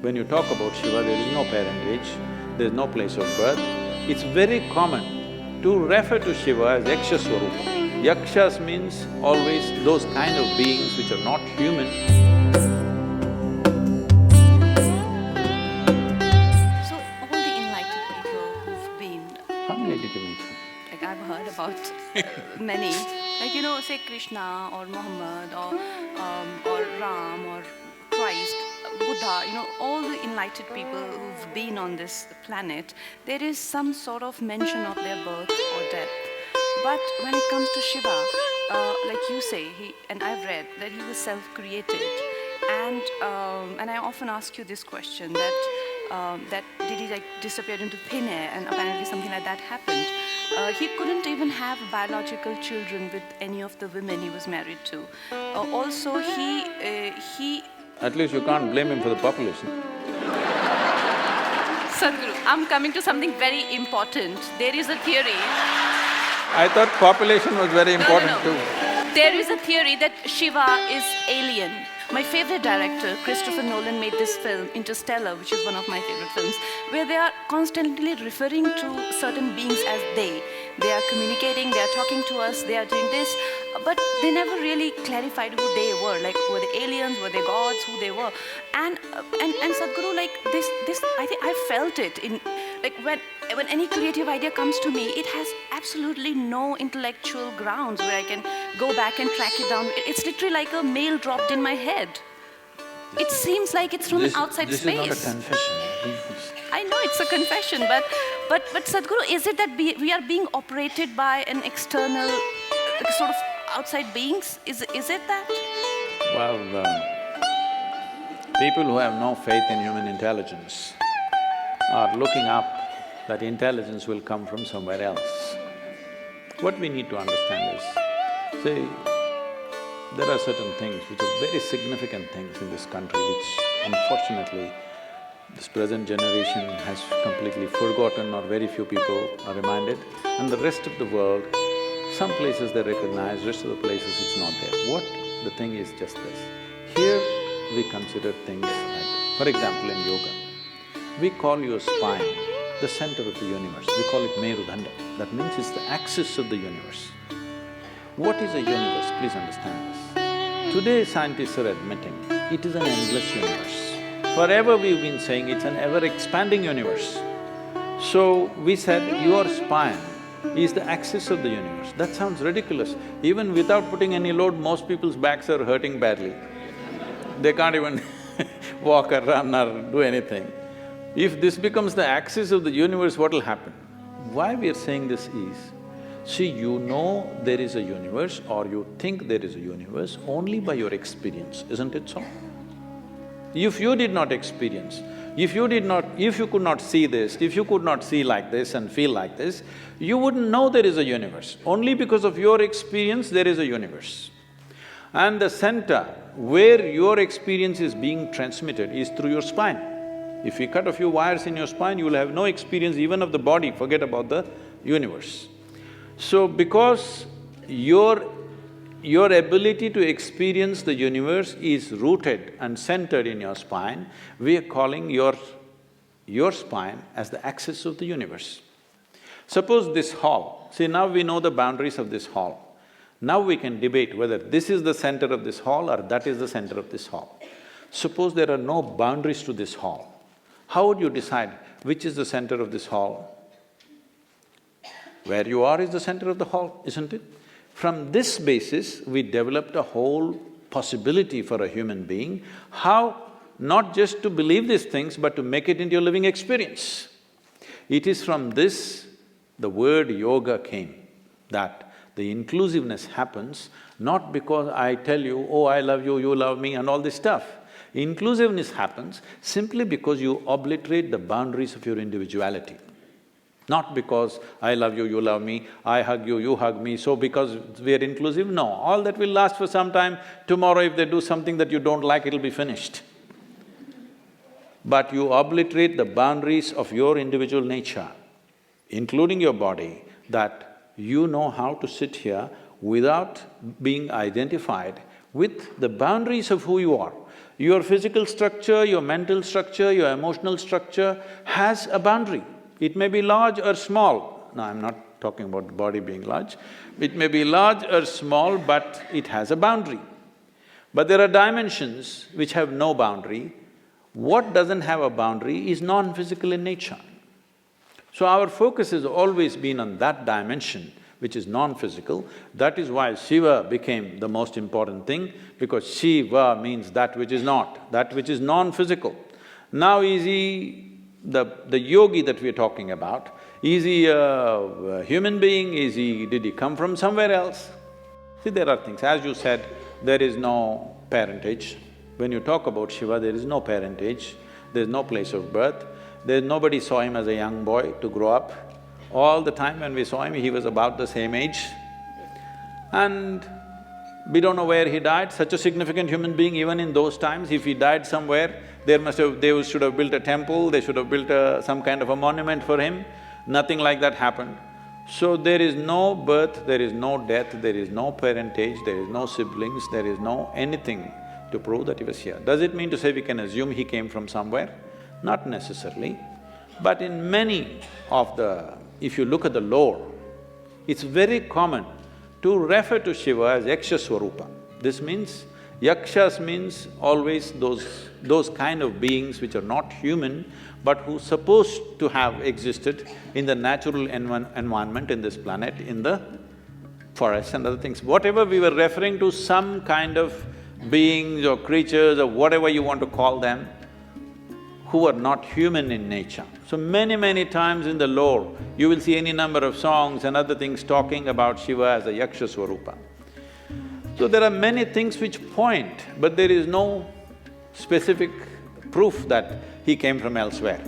When you talk about Shiva, there is no parentage, there is no place of birth. It's very common to refer to Shiva as Yaksha Swarupa. Yakshas means always those kind of beings which are not human. So, all the enlightened people who've been… How many did you meet? Like, I've heard about many. Like, say Krishna or Muhammad or Ram or Christ, Buddha, all the enlightened people who've been on this planet, there is some sort of mention of their birth or death. But when it comes to Shiva, like you say, and I've read that he was self-created, and I often ask you this question, that did he like disappear into thin air, and apparently something like that happened. He couldn't even have biological children with any of the women he was married to. Also, he… At least you can't blame him for the population. Sadhguru, I'm coming to something very important. There is a theory… I thought population was very important No. too. There is a theory that Shiva is alien. My favorite director, Christopher Nolan, made this film, Interstellar, which is one of my favorite films, where they are constantly referring to certain beings as they. They are communicating, they are talking to us, they are doing this, but they never really clarified who they were. Like, were they aliens, were they gods, who they were? And Sadhguru, like this, I think I felt it in, like when any creative idea comes to me, it has absolutely no intellectual grounds where I can go back and track it down. It's literally like a mail dropped in my head. It seems like it's from an outside space. This is not a confession. I know it's a confession, but Sadhguru, is it that we are being operated by an external, sort of outside beings? Is it that? Well, people who have no faith in human intelligence are looking up that intelligence will come from somewhere else. What we need to understand is, see, there are certain things which are very significant things in this country which unfortunately this present generation has completely forgotten, or very few people are reminded, and the rest of the world, some places they recognize, rest of the places it's not there. What the thing is just this, here we consider things like, for example in yoga, we call your spine the center of the universe, we call it Merudanda, that means it's the axis of the universe. What is a universe? Please understand this. Today scientists are admitting it is an endless universe. Forever we've been saying it's an ever-expanding universe. So we said your spine is the axis of the universe. That sounds ridiculous. Even without putting any load, most people's backs are hurting badly. They can't even walk or run or do anything. If this becomes the axis of the universe, what'll happen? Why we are saying this is, see, you know there is a universe or you think there is a universe only by your experience, isn't it so? If you did not experience, if you could not see this, if you could not see like this and feel like this, you wouldn't know there is a universe. Only because of your experience there is a universe. And the center where your experience is being transmitted is through your spine. If you cut a few wires in your spine, you will have no experience even of the body, forget about the universe. So because your ability to experience the universe is rooted and centered in your spine, we are calling your spine as the axis of the universe. Suppose this hall, see now we know the boundaries of this hall. Now we can debate whether this is the center of this hall or that is the center of this hall. Suppose there are no boundaries to this hall, how would you decide which is the center of this hall? Where you are is the center of the hall, isn't it? From this basis, we developed a whole possibility for a human being, how not just to believe these things, but to make it into your living experience. It is from this the word yoga came, that the inclusiveness happens not because I tell you, oh, I love you, you love me and all this stuff. Inclusiveness happens simply because you obliterate the boundaries of your individuality. Not because I love you, you love me, I hug you, you hug me, so because we are inclusive, no. All that will last for some time. Tomorrow if they do something that you don't like, it'll be finished. But you obliterate the boundaries of your individual nature, including your body, that you know how to sit here without being identified with the boundaries of who you are. Your physical structure, your mental structure, your emotional structure has a boundary. It may be large or small. No, I'm not talking about the body being large. It may be large or small, but it has a boundary. But there are dimensions which have no boundary. What doesn't have a boundary is non-physical in nature. So our focus has always been on that dimension, which is non-physical. That is why Shiva became the most important thing, because Shiva means that which is not, that which is non-physical. Now is he the yogi that we are talking about, is he a human being, did he come from somewhere else? See, there are things, as you said, there is no parentage. When you talk about Shiva, there is no parentage, there is no place of birth, nobody saw him as a young boy to grow up. All the time when we saw him, he was about the same age. And we don't know where he died, such a significant human being. Even in those times, if he died somewhere, they should have built a temple, they should have built some kind of a monument for him. Nothing like that happened. So there is no birth, there is no death, there is no parentage, there is no siblings, there is no anything to prove that he was here. Does it mean to say we can assume he came from somewhere? Not necessarily. But in many of the… if you look at the lore, it's very common to refer to Shiva as Yaksha Swarupa. This means, Yakshas means always those kind of beings which are not human, but who supposed to have existed in the natural environment in this planet, in the forests and other things. Whatever we were referring to, some kind of beings or creatures or whatever you want to call them, who are not human in nature. So many times in the lore, you will see any number of songs and other things talking about Shiva as a Yaksha Swarupa. So there are many things which point, but there is no specific proof that he came from elsewhere.